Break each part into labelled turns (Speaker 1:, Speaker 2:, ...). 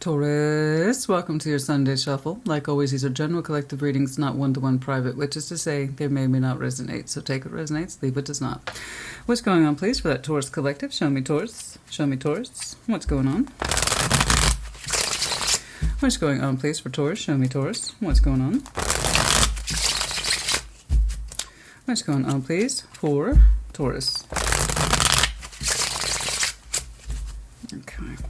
Speaker 1: Taurus, welcome to your Sunday Shuffle. Like always, these are general collective readings, not one-to-one private, which is to say they may or may not resonate. So take what resonates, leave what does not. What's going on, please, for that Taurus collective? Show me Taurus. Show me Taurus. What's going on? What's going on, please, for Taurus? Show me Taurus. What's going on? What's going on, please, for Taurus? Okay.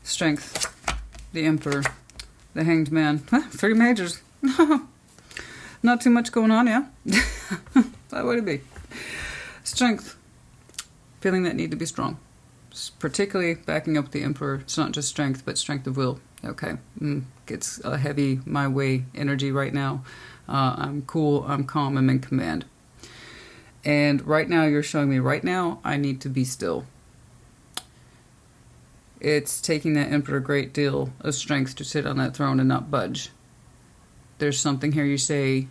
Speaker 1: Strength, the Emperor, the Hanged Man. Three majors. Not too much going on, yeah? Why would it be? Strength, feeling that need to be strong. Particularly backing up the Emperor. It's not just strength, but strength of will. Okay, it's a heavy my way energy right now. I'm cool, I'm calm, I'm in command. And right now, you're showing me right now, I need to be still. It's taking that Emperor a great deal of strength to sit on that throne and not budge. There's something here you say,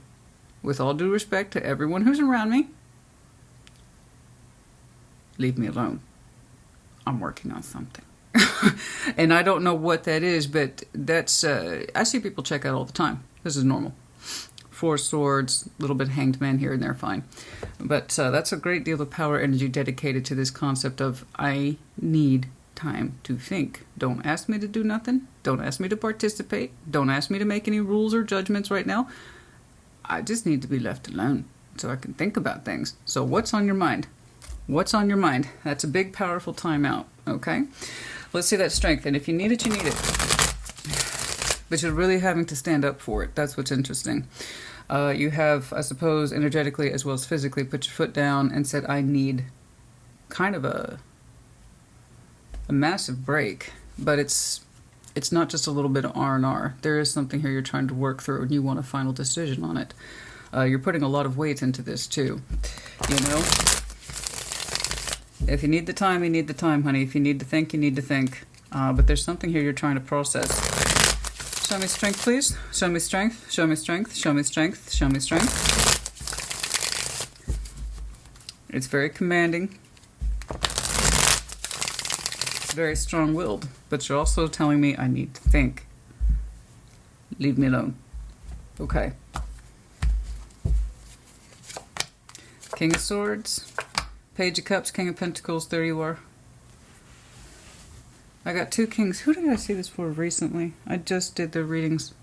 Speaker 1: with all due respect to everyone who's around me, leave me alone. I'm working on something. And I don't know what that is, but that's, I see people check out all the time. This is normal. Four swords, a little bit hanged man here and there, fine. But that's a great deal of power energy dedicated to this concept of I need time to think. Don't ask me to do nothing. Don't ask me to participate. Don't ask me to make any rules or judgments right now. I just need to be left alone so I can think about things. So what's on your mind? What's on your mind? That's a big, powerful timeout, okay? Let's see that strength. And if you need it, you need it. But you're really having to stand up for it. That's what's interesting. You have, I suppose, energetically as well as physically put your foot down and said, I need kind of a massive break. But it's not just a little bit of R&R. There is something here you're trying to work through and you want a final decision on it. You're putting a lot of weight into this too. You know? If you need the time, you need the time, honey. If you need to think, you need to think. But there's something here you're trying to process. Show me strength, please. Show me strength. Show me strength. Show me strength. Show me strength. It's very commanding. Very strong-willed. But you're also telling me I need to think. Leave me alone. Okay. King of Swords. Page of Cups. King of Pentacles. There you are. I got two kings. Who did I see this for recently? I just did their readings.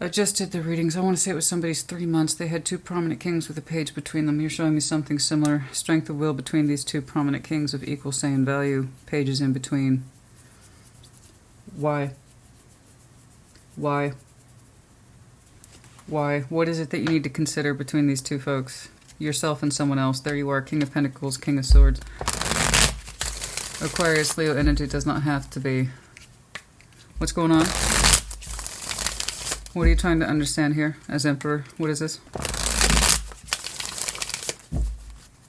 Speaker 1: I want to say it was somebody's 3 months. They had two prominent kings with a page between them. You're showing me something similar. Strength of will between these two prominent kings of equal say and value. Pages in between. Why? Why? Why? What is it that you need to consider between these two folks? Yourself and someone else. There you are. King of Pentacles, King of Swords. Aquarius, Leo energy does not have to be. What's going on? What are you trying to understand here as Emperor? What is this?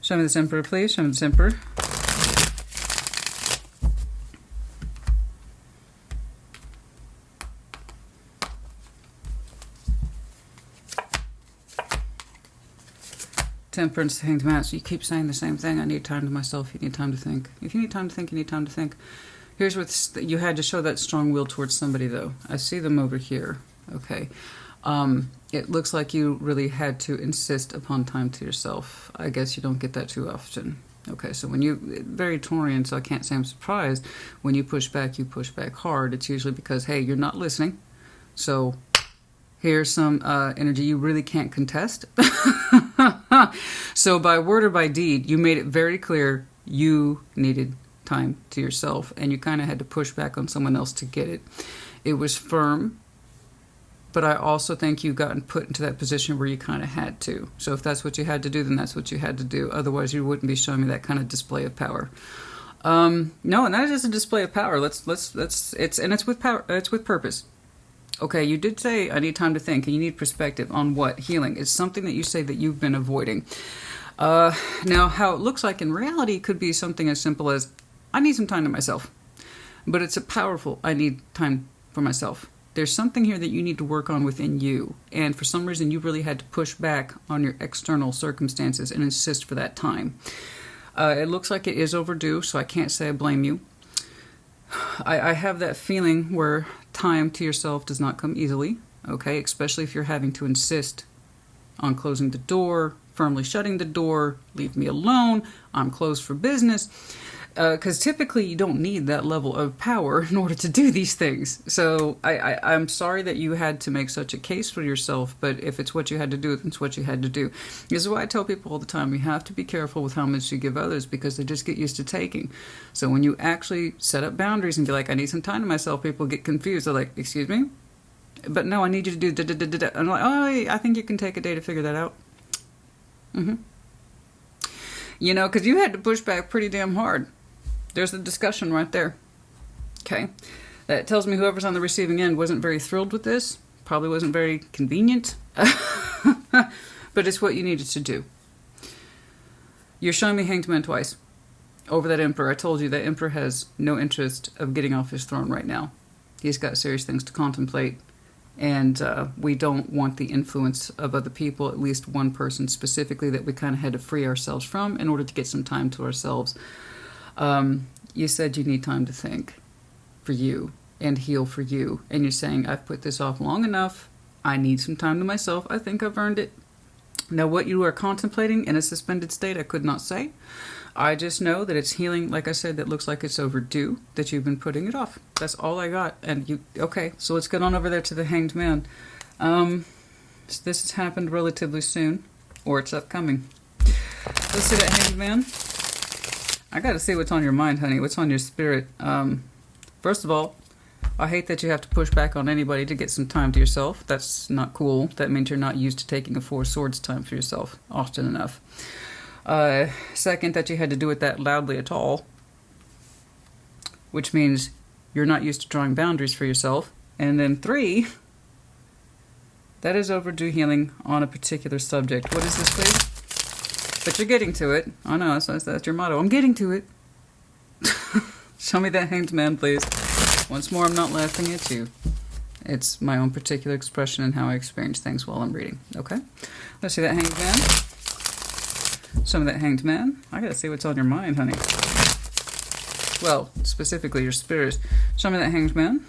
Speaker 1: Show me this Emperor, please. Show me this Emperor. Temperance, Hanged Man. So you keep saying the same thing. I need time to myself. You need time to think. If you need time to think, you need time to think. Here's what you had to show that strong will towards somebody, though. I see them over here. Okay. It looks like you really had to insist upon time to yourself. I guess you don't get that too often. Okay, so when you... Very Taurian, so I can't say I'm surprised. When you push back hard. It's usually because, hey, you're not listening. So... Here's some energy you really can't contest. So by word or by deed, you made it very clear you needed time to yourself. And you kind of had to push back on someone else to get it. It was firm. But I also think you've gotten put into that position where you kind of had to. So if that's what you had to do, then that's what you had to do. Otherwise, you wouldn't be showing me that kind of display of power. No, and that is a display of power. It's with power. It's with purpose. Okay, you did say I need time to think, and you need perspective on what? Healing. It's something that you say that you've been avoiding. Now, how it looks like in reality could be something as simple as, I need some time to myself. But it's a powerful, I need time for myself. There's something here that you need to work on within you. And for some reason, you really had to push back on your external circumstances and insist for that time. It looks like it is overdue, so I can't say I blame you. I have that feeling where time to yourself does not come easily, okay? Especially if you're having to insist on closing the door, firmly shutting the door, leave me alone, I'm closed for business. Because typically you don't need that level of power in order to do these things. So I'm sorry that you had to make such a case for yourself, but if it's what you had to do, it's what you had to do. This is why I tell people all the time, you have to be careful with how much you give others because they just get used to taking. So when you actually set up boundaries and be like, I need some time to myself, people get confused. They're like, excuse me? But no, I need you to do da-da-da-da-da. And I'm like, oh, I think you can take a day to figure that out. You know, because you had to push back pretty damn hard. There's the discussion right there. Okay. That tells me whoever's on the receiving end wasn't very thrilled with this. Probably wasn't very convenient. But it's what you needed to do. You're showing me Hanged Man twice. Over that Emperor. I told you that Emperor has no interest of getting off his throne right now. He's got serious things to contemplate. And we don't want the influence of other people, at least one person specifically that we kind of had to free ourselves from in order to get some time to ourselves. You said you need time to think for you and heal for you. And you're saying, I've put this off long enough. I need some time to myself. I think I've earned it. Now, what you are contemplating in a suspended state, I could not say. I just know that it's healing, like I said, that looks like it's overdue, that you've been putting it off. That's all I got. And you, okay, so let's get on over there to the Hanged Man. So this has happened relatively soon, or it's upcoming. Let's see that Hanged Man. I got to see what's on your mind, honey. What's on your spirit? First of all, I hate that you have to push back on anybody to get some time to yourself. That's not cool. That means you're not used to taking a Four Swords time for yourself often enough. Second, that you had to do it that loudly at all, which means you're not used to drawing boundaries for yourself. And then 3, that is overdue healing on a particular subject. What is this, please? But you're getting to it. Oh no, that's your motto. I'm getting to it. Show me that Hanged Man, please. Once more, I'm not laughing at you. It's my own particular expression and how I experience things while I'm reading. Okay? Let's see that Hanged Man. Show me that Hanged Man. I gotta see what's on your mind, honey. Well, specifically your spirit. Show me that Hanged Man.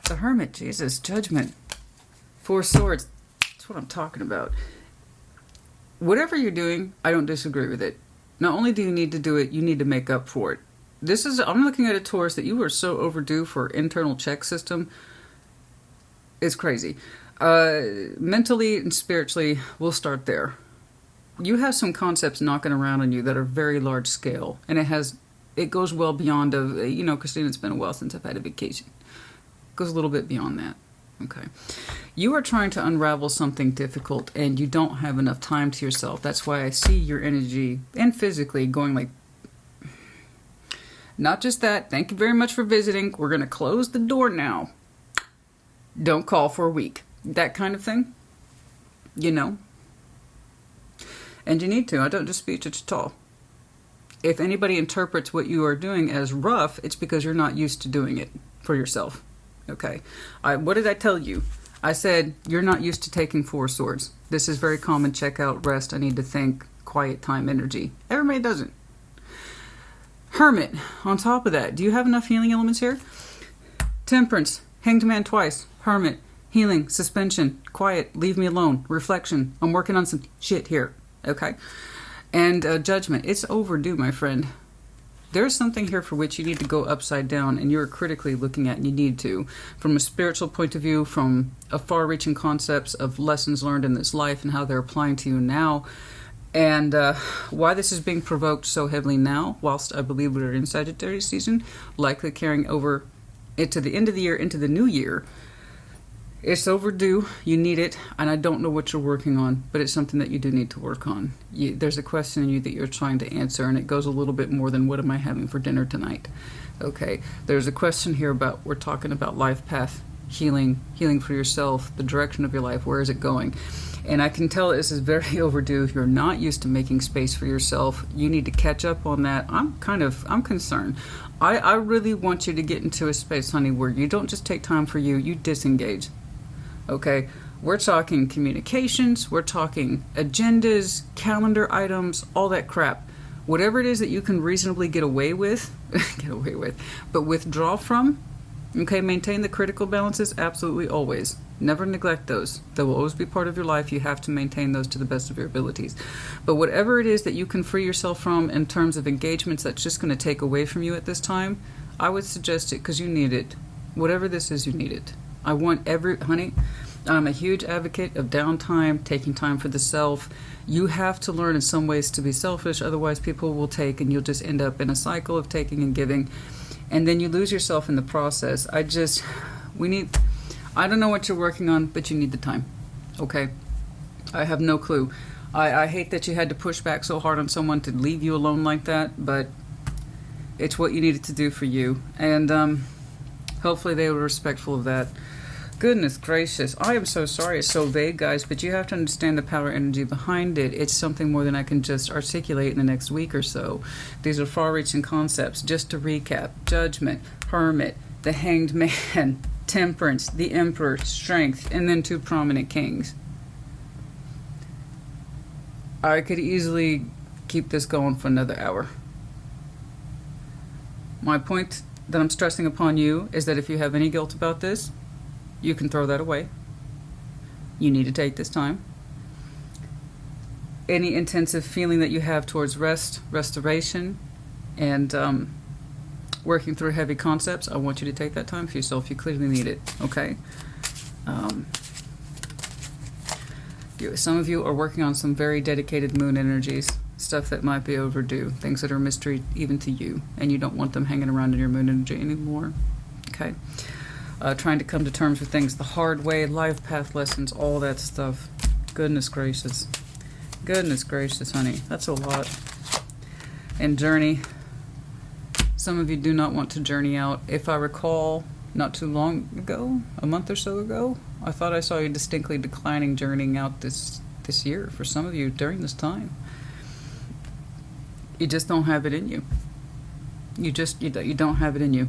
Speaker 1: The Hermit, Jesus, Judgment. 4 Swords. That's what I'm talking about. Whatever you're doing, I don't disagree with it. Not only do you need to do it, you need to make up for it. I'm looking at a Taurus that you are so overdue for internal check system. It's crazy. Mentally and spiritually, we'll start there. You have some concepts knocking around on you that are very large scale. And it goes well beyond Christina, it's been a while since I've had a vacation. It goes a little bit beyond that. Okay. You are trying to unravel something difficult and you don't have enough time to yourself. That's why I see your energy and physically going like, not just that, thank you very much for visiting. We're going to close the door now. Don't call for a week. That kind of thing. You know. And you need to. I don't dispute it at all. If anybody interprets what you are doing as rough, it's because you're not used to doing it for yourself. Okay. What did I tell you? I said, you're not used to taking 4 swords. This is very common. Check out, rest, I need to think, quiet time, energy. Everybody doesn't. Hermit, on top of that, do you have enough healing elements here? Temperance, Hanged Man twice, Hermit, healing, suspension, quiet, leave me alone, reflection. I'm working on some shit here. Okay. And Judgment. It's overdue, my friend. There's something here for which you need to go upside down and you're critically looking at, and you need to, from a spiritual point of view, from a far-reaching concepts of lessons learned in this life and how they're applying to you now, and why this is being provoked so heavily now, whilst I believe we're in Sagittarius season, likely carrying over into the end of the year, into the new year. It's overdue, you need it, and I don't know what you're working on, but it's something that you do need to work on. There's a question in you that you're trying to answer, and it goes a little bit more than what am I having for dinner tonight. Okay, there's a question here about, we're talking about life path, healing for yourself, the direction of your life, where is it going? And I can tell this is very overdue. If you're not used to making space for yourself, you need to catch up on that. I'm concerned. I really want you to get into a space, honey, where you don't just take time for you, you disengage. Okay, We're talking communications, we're talking agendas, calendar items, all that crap. Whatever it is that you can reasonably get away with, but withdraw from, okay, maintain the critical balances, absolutely always. Never neglect those. They will always be part of your life. You have to maintain those to the best of your abilities. But whatever it is that you can free yourself from in terms of engagements that's just going to take away from you at this time, I would suggest it because you need it. Whatever this is, you need it. I want honey, I'm a huge advocate of downtime, taking time for the self. You have to learn in some ways to be selfish, otherwise people will take and you'll just end up in a cycle of taking and giving. And then you lose yourself in the process. I don't know what you're working on, but you need the time. Okay? I have no clue. I hate that you had to push back so hard on someone to leave you alone like that, but it's what you needed to do for you. And hopefully they were respectful of that. Goodness gracious. I am so sorry it's so vague, guys, but you have to understand the power energy behind it. It's something more than I can just articulate in the next week or so. These are far-reaching concepts. Just to recap: Judgment, Hermit, the Hanged Man, Temperance, the Emperor, Strength, and then 2 prominent kings. I could easily keep this going for another hour. My point that I'm stressing upon you is that if you have any guilt about this, you can throw that away. You need to take this time. Any intensive feeling that you have towards rest, restoration, and working through heavy concepts, I want you to take that time for yourself. You clearly need it, okay? Some of you are working on some very dedicated moon energies, stuff that might be overdue, things that are mystery even to you, and you don't want them hanging around in your moon energy anymore, okay? Trying to come to terms with things the hard way, life path lessons, all that stuff. Goodness gracious. Goodness gracious, honey. That's a lot. And journey. Some of you do not want to journey out. If I recall, not too long ago, a month or so ago, I thought I saw you distinctly declining journeying out this year for some of you during this time. You just don't have it in you. You don't have it in you.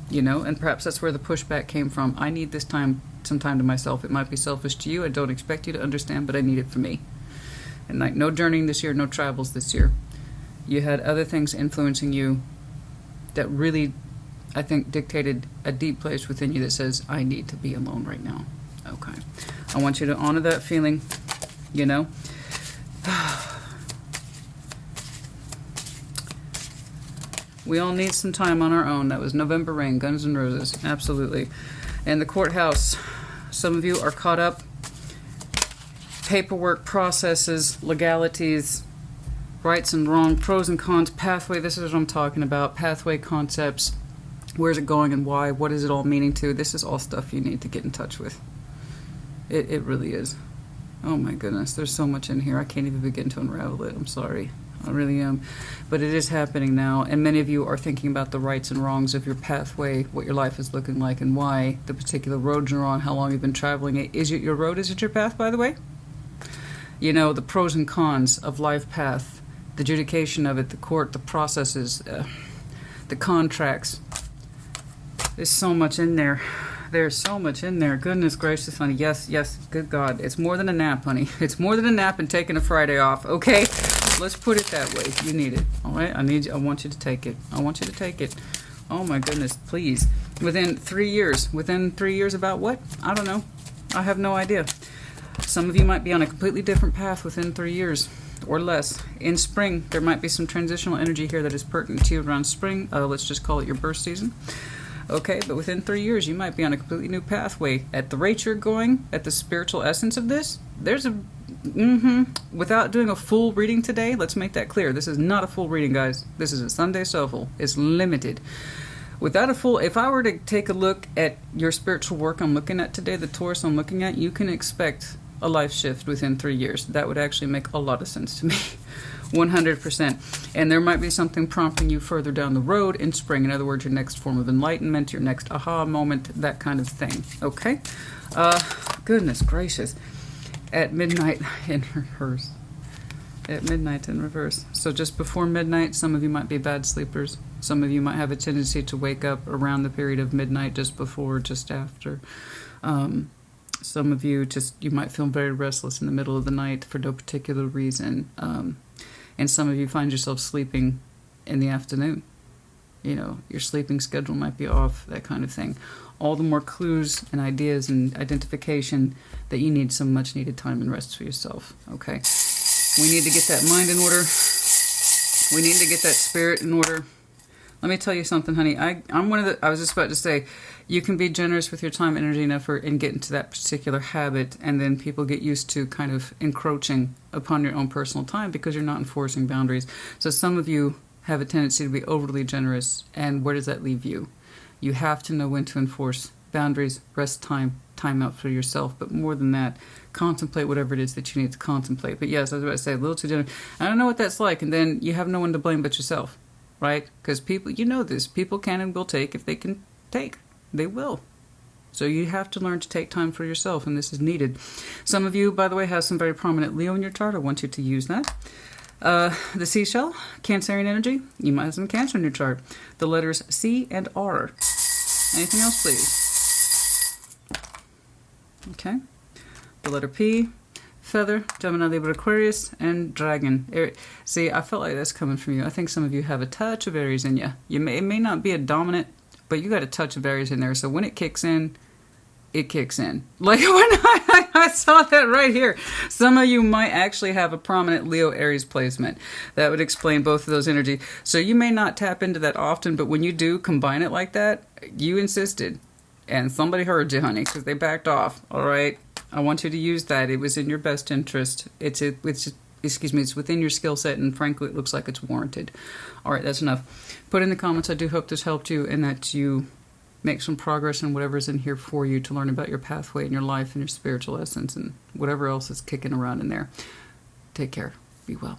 Speaker 1: You know, and perhaps that's where the pushback came from. I need this time, some time to myself. It might be selfish to you. I don't expect you to understand, but I need it for me. And like, no journeying this year, no travels this year. You had other things influencing you that really, I think, dictated a deep place within you that says, I need to be alone right now. Okay. I want you to honor that feeling, you know. We all need some time on our own. That was November Rain, Guns N' Roses. Absolutely. And the courthouse. Some of you are caught up. Paperwork, processes, legalities, rights and wrong, pros and cons, pathway. This is what I'm talking about. Pathway concepts. Where's it going and why? What is it all meaning to? This is all stuff you need to get in touch with. It really is. Oh my goodness. There's so much in here. I can't even begin to unravel it. I'm sorry. I really am. But it is happening now, and many of you are thinking about the rights and wrongs of your pathway, what your life is looking like, and why, the particular road you're on, how long you've been traveling it. Is it your road? Is it your path, by the way? You know, the pros and cons of life path, the adjudication of it, the court, the processes, the contracts. There's so much in there. There's so much in there. Goodness gracious, honey. Yes, yes, good God. It's more than a nap, honey. It's more than a nap and taking a Friday off, okay? Let's put it that way. You need it, all right? I want you to take it. I want you to take it. Oh my goodness, please. Within 3 years. Within 3 years about what? I don't know. I have no idea. Some of you might be on a completely different path within 3 years or less. In spring, there might be some transitional energy here that is pertinent to you around spring. Let's just call it your birth season. Okay, but within 3 years, you might be on a completely new pathway. At the rate you're going, at the spiritual essence of this, there's a... Without doing a full reading today, let's make that clear. This is not a full reading, guys. This is a Sunday Soulful. It's limited. Without a full... If I were to take a look at your spiritual work I'm looking at today, the Taurus I'm looking at, you can expect a life shift within 3 years. That would actually make a lot of sense to me. 100%. And there might be something prompting you further down the road in spring. In other words, your next form of enlightenment, your next aha moment, that kind of thing. Okay? Goodness gracious. At midnight in reverse. At midnight in reverse. So just before midnight, some of you might be bad sleepers. Some of you might have a tendency to wake up around the period of midnight, just before, just after. Some of you you might feel very restless in the middle of the night for no particular reason. And some of you find yourself sleeping in the afternoon. You know, your sleeping schedule might be off, that kind of thing. All the more clues and ideas and identification that you need some much needed time and rest for yourself, okay? We need to get that mind in order. We need to get that spirit in order. Let me tell you something, honey. I'm one of the, I was just about to say, you can be generous with your time, energy, and effort and get into that particular habit, and then people get used to kind of encroaching upon your own personal time because you're not enforcing boundaries. So some of you have a tendency to be overly generous, and where does that leave you? You have to know when to enforce boundaries, rest time, time out for yourself, but more than that, contemplate whatever it is that you need to contemplate. But yes, I was about to say, a little too generous. I don't know what that's like, and then you have no one to blame but yourself, right? Because people, you know this, people can and will take if they can take. They will. So you have to learn to take time for yourself, and this is needed. Some of you, by the way, have some very prominent Leo in your chart. I want you to use that. The seashell, Cancerian energy. You might have some Cancer in your chart. The letters C and R. Anything else, please? Okay. The letter P, Feather, Gemini, Libra, Aquarius, and Dragon. See, I felt like that's coming from you. I think some of you have a touch of Aries in you. It may not be a dominant, but you got a touch of Aries in there. So when it kicks in, it kicks in. Like when I saw that right here. Some of you might actually have a prominent Leo Aries placement. That would explain both of those energies. So you may not tap into that often, but when you do combine it like that, you insisted. And somebody heard you, honey, because they backed off. All right? I want you to use that. It was in your best interest. It's within your skill set, and frankly, it looks like it's warranted. All right, that's enough. Put in the comments, I do hope this helped you and that you make some progress in whatever's in here for you to learn about your pathway and your life and your spiritual essence and whatever else is kicking around in there. Take care. Be well.